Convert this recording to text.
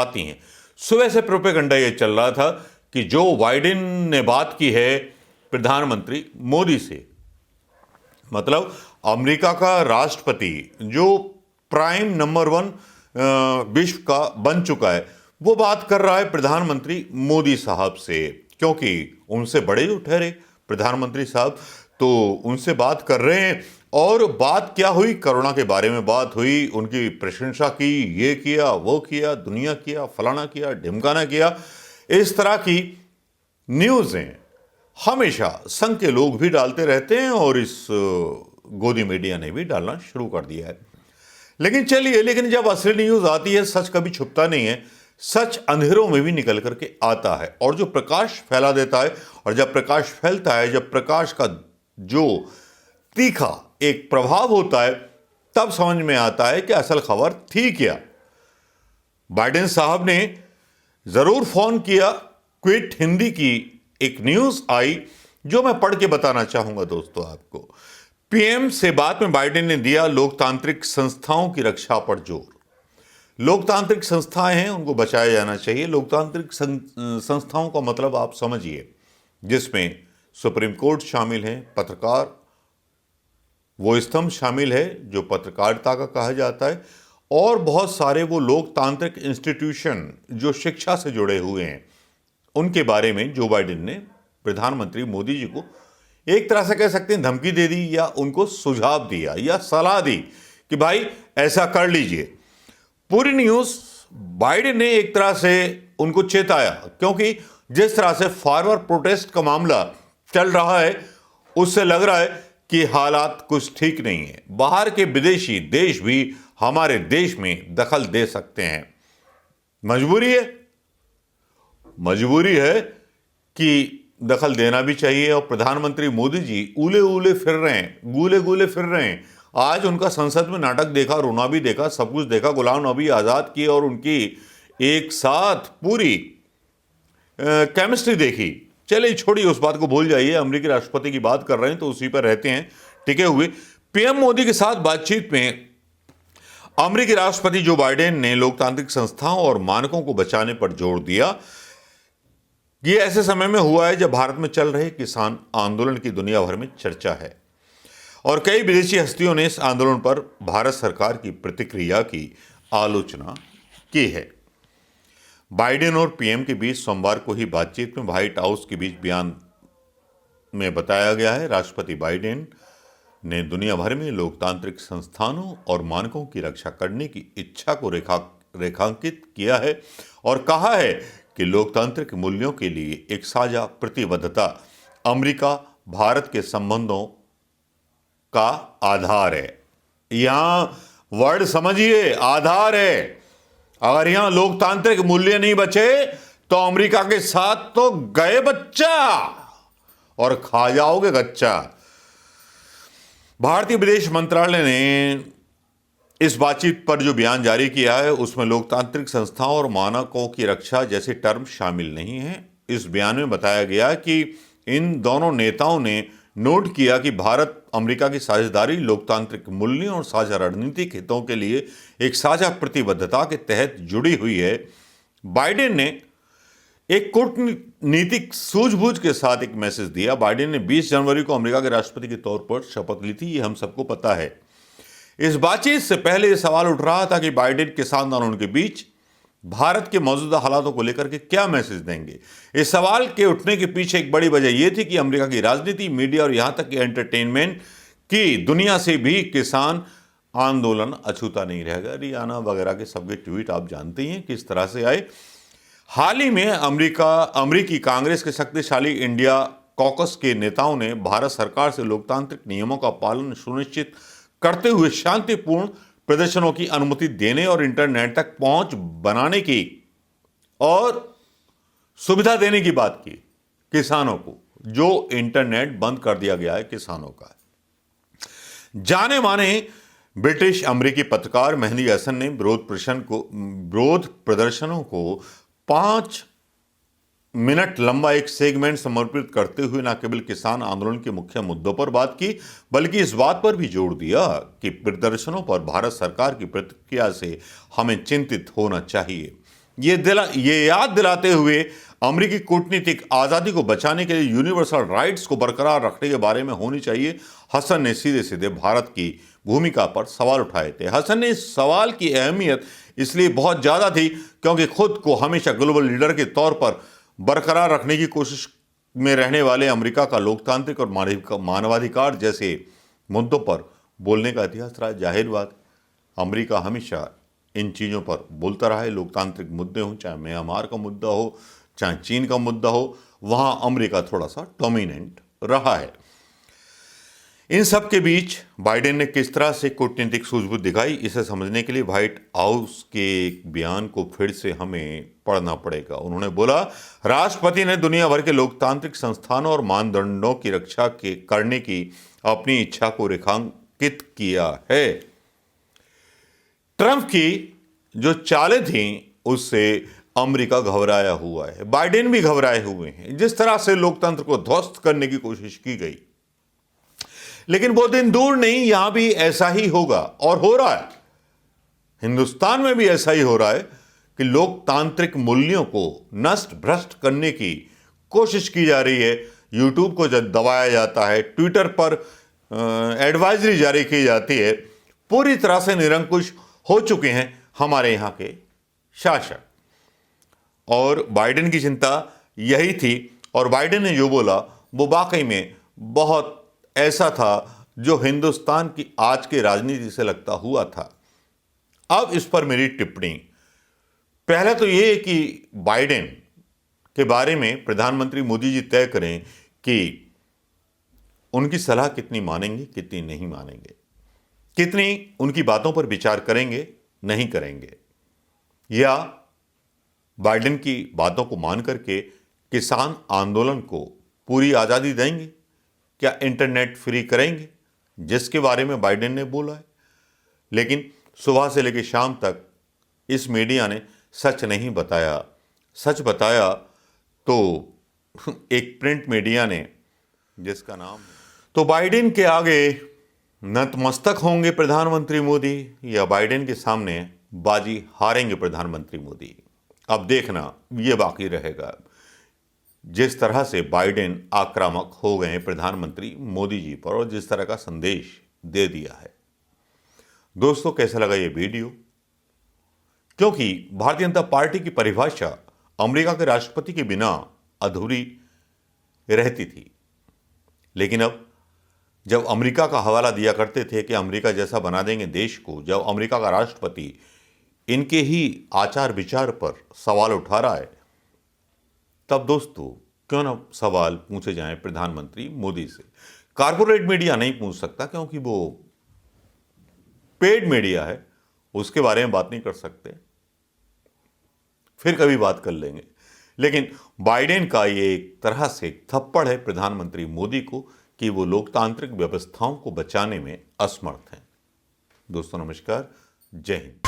आती हैं। सुबह से प्रोपेगेंडा ये चल रहा था कि जो बाइडेन ने बात की है प्रधानमंत्री मोदी से, मतलब अमेरिका का राष्ट्रपति जो प्राइम नंबर 1 विश्व का बन चुका है, वो बात कर रहा है प्रधानमंत्री मोदी साहब से, क्योंकि उनसे बड़े जो ठहरे प्रधानमंत्री साहब, तो उनसे बात कर रहे हैं। और बात क्या हुई? कोरोना के बारे में बात हुई, उनकी प्रशंसा की, ये किया वो किया, दुनिया किया, फलाना किया, ढिमकाना किया। इस तरह की न्यूज़ें हमेशा संघ के लोग भी डालते रहते हैं और इस गोदी मीडिया ने भी डालना शुरू कर दिया है। लेकिन चलिए, लेकिन जब असली न्यूज़ आती है, सच कभी छुपता नहीं है, सच अंधेरों में भी निकल करके आता है और जो प्रकाश फैला देता है। और जब प्रकाश फैलता है, जब प्रकाश का जो तीखा एक प्रभाव होता है, तब समझ में आता है कि असल खबर थी क्या। बाइडेन साहब ने जरूर फोन किया। क्विट हिंदी की एक न्यूज आई जो मैं पढ़ के बताना चाहूंगा दोस्तों आपको। पीएम से बात में बाइडेन ने दिया लोकतांत्रिक संस्थाओं की रक्षा पर जोर। लोकतांत्रिक संस्थाएं हैं, उनको बचाया जाना चाहिए। लोकतांत्रिक संस्थाओं का मतलब आप समझिए, जिसमें सुप्रीम कोर्ट शामिल है, पत्रकार वो स्तंभ शामिल है जो पत्रकारिता का कहा जाता है, और बहुत सारे वो लोकतांत्रिक इंस्टीट्यूशन जो शिक्षा से जुड़े हुए हैं, उनके बारे में जो बाइडेन ने प्रधानमंत्री मोदी जी को एक तरह से कह सकते हैं धमकी दे दी, या उनको सुझाव दिया या सलाह दी कि भाई ऐसा कर लीजिए। पूरी न्यूज़ बाइडेन ने एक तरह से उनको चेताया, क्योंकि जिस तरह से फार्मर प्रोटेस्ट का मामला चल रहा है, उससे लग रहा है कि हालात कुछ ठीक नहीं है। बाहर के विदेशी देश भी हमारे देश में दखल दे सकते हैं। मजबूरी है कि दखल देना भी चाहिए। और प्रधानमंत्री मोदी जी उले उले फिर रहे हैं, गूले गूले फिर रहे हैं। आज उनका संसद में नाटक देखा, रोना भी देखा, सब कुछ देखा। गुलाम नबी आज़ाद की और उनकी एक साथ पूरी केमिस्ट्री देखी। चलिए छोड़िए, उस बात को भूल जाइए। अमेरिकी राष्ट्रपति की बात कर रहे हैं तो उसी पर रहते हैं टिके हुए। पीएम मोदी के साथ बातचीत में अमेरिकी राष्ट्रपति जो बाइडेन ने लोकतांत्रिक संस्थाओं और मानकों को बचाने पर जोर दिया। ये ऐसे समय में हुआ है जब भारत में चल रहे किसान आंदोलन की दुनिया भर में चर्चा है और कई विदेशी हस्तियों ने इस आंदोलन पर भारत सरकार की प्रतिक्रिया की आलोचना की है। बाइडेन और पीएम के बीच सोमवार को ही बातचीत में व्हाइट हाउस के बीच बयान में बताया गया है, राष्ट्रपति बाइडेन ने दुनिया भर में लोकतांत्रिक संस्थानों और मानकों की रक्षा करने की इच्छा को रेखांकित किया है और कहा है कि लोकतांत्रिक मूल्यों के लिए एक साझा प्रतिबद्धता अमेरिका भारत के संबंधों का आधार है। यहां वर्ड समझिए, आधार है। अगर यहां लोकतांत्रिक मूल्य नहीं बचे तो अमेरिका के साथ तो गए बच्चा और खा जाओगे गच्चा। भारतीय विदेश मंत्रालय ने इस बातचीत पर जो बयान जारी किया है उसमें लोकतांत्रिक संस्थाओं और मानकों की रक्षा जैसे टर्म शामिल नहीं है। इस बयान में बताया गया कि इन दोनों नेताओं ने नोट किया कि भारत अमेरिका की साझेदारी लोकतांत्रिक मूल्यों और साझा रणनीतिक हितों के लिए एक साझा प्रतिबद्धता के तहत जुड़ी हुई है। बाइडेन ने एक कूटनीतिक सूझबूझ के साथ एक मैसेज दिया। बाइडेन ने 20 जनवरी को अमेरिका के राष्ट्रपति के तौर पर शपथ ली थी, ये हम सबको पता है। इस बातचीत से पहले यह सवाल उठ रहा था कि बाइडेन किसान आंदोलन के बीच भारत के मौजूदा हालातों को लेकर के क्या मैसेज देंगे। इस सवाल के उठने के पीछे एक बड़ी वजह यह थी कि अमेरिका की राजनीति, मीडिया और यहां तक कि एंटरटेनमेंट की दुनिया से भी किसान आंदोलन अछूता नहीं रहेगा। रियाना वगैरह के सबके ट्वीट आप जानते हैं किस तरह से आए। हाल ही में अमेरिकी कांग्रेस के शक्तिशाली इंडिया कॉकस के नेताओं ने भारत सरकार से लोकतांत्रिक नियमों का पालन सुनिश्चित करते हुए शांतिपूर्ण प्रदर्शनों की अनुमति देने और इंटरनेट तक पहुंच बनाने की और सुविधा देने की बात की किसानों को, जो इंटरनेट बंद कर दिया गया है किसानों का। जाने माने ब्रिटिश अमेरिकी पत्रकार मेहंदी हसन ने विरोध प्रदर्शनों को 5 मिनट लंबा एक सेगमेंट समर्पित करते हुए न केवल किसान आंदोलन के मुख्य मुद्दों पर बात की, बल्कि इस बात पर भी जोर दिया कि प्रदर्शनों पर भारत सरकार की प्रतिक्रिया से हमें चिंतित होना चाहिए। ये याद दिलाते हुए अमेरिकी कूटनीतिक आज़ादी को बचाने के लिए यूनिवर्सल राइट्स को बरकरार रखने के बारे में होनी चाहिए। हसन ने सीधे सीधे भारत की भूमिका पर सवाल उठाए थे। हसन ने इस सवाल की अहमियत इसलिए बहुत ज़्यादा थी क्योंकि खुद को हमेशा ग्लोबल लीडर के तौर पर बरकरार रखने की कोशिश में रहने वाले अमेरिका का लोकतांत्रिक और मानवाधिकार जैसे मुद्दों पर बोलने का इतिहास रहा। जाहिर बात, अमेरिका हमेशा इन चीज़ों पर बोलता रहा है। लोकतांत्रिक मुद्दे हों, चाहे म्यांमार का मुद्दा हो, चाहे चीन का मुद्दा हो, वहाँ अमेरिका थोड़ा सा डोमिनेंट रहा है। इन सब के बीच बाइडेन ने किस तरह से कूटनीतिक सूझबूझ दिखाई, इसे समझने के लिए व्हाइट हाउस के एक बयान को फिर से हमें पढ़ना पड़ेगा। उन्होंने बोला, राष्ट्रपति ने दुनिया भर के लोकतांत्रिक संस्थानों और मानदंडों की रक्षा करने की अपनी इच्छा को रेखांकित किया है। ट्रंप की जो चालें थीं उससे अमेरिका घबराया हुआ है, बाइडेन भी घबराए हुए हैं। जिस तरह से लोकतंत्र को ध्वस्त करने की कोशिश की गई, लेकिन वो दिन दूर नहीं, यहां भी ऐसा ही होगा और हो रहा है। हिंदुस्तान में भी ऐसा ही हो रहा है कि लोकतांत्रिक मूल्यों को नष्ट भ्रष्ट करने की कोशिश की जा रही है। यूट्यूब को जब दबाया जाता है, ट्विटर पर एडवाइजरी जारी की जाती है। पूरी तरह से निरंकुश हो चुके हैं हमारे यहां के शासक। और बाइडेन की चिंता यही थी, और बाइडेन ने जो बोला वो वाकई में बहुत ऐसा था जो हिंदुस्तान की आज की राजनीति से लगता हुआ था। अब इस पर मेरी टिप्पणी, पहले तो ये कि बाइडेन के बारे में प्रधानमंत्री मोदी जी तय करें कि उनकी सलाह कितनी मानेंगे, कितनी नहीं मानेंगे, कितनी उनकी बातों पर विचार करेंगे, नहीं करेंगे, या बाइडेन की बातों को मान करके किसान आंदोलन को पूरी आज़ादी देंगे, क्या इंटरनेट फ्री करेंगे, जिसके बारे में बाइडेन ने बोला है। लेकिन सुबह से लेकर शाम तक इस मीडिया ने सच नहीं बताया। सच बताया तो एक प्रिंट मीडिया ने, जिसका नाम, तो बाइडेन के आगे नतमस्तक होंगे प्रधानमंत्री मोदी या बाइडेन के सामने बाजी हारेंगे प्रधानमंत्री मोदी। अब देखना ये बाकी रहेगा। जिस तरह से बाइडेन आक्रामक हो गए प्रधानमंत्री मोदी जी पर और जिस तरह का संदेश दे दिया है। दोस्तों, कैसा लगा ये वीडियो? क्योंकि भारतीय जनता पार्टी की परिभाषा अमेरिका के राष्ट्रपति के बिना अधूरी रहती थी, लेकिन अब जब अमेरिका का हवाला दिया करते थे कि अमेरिका जैसा बना देंगे देश को, जब अमेरिका का राष्ट्रपति इनके ही आचार विचार पर सवाल उठा रहा है, तब दोस्तों क्यों ना सवाल पूछे जाएं प्रधानमंत्री मोदी से। कारपोरेट मीडिया नहीं पूछ सकता क्योंकि वो पेड मीडिया है, उसके बारे में बात नहीं कर सकते, फिर कभी बात कर लेंगे। लेकिन बाइडेन का ये एक तरह से थप्पड़ है प्रधानमंत्री मोदी को कि वो लोकतांत्रिक व्यवस्थाओं को बचाने में असमर्थ हैं। दोस्तों नमस्कार, जय हिंद।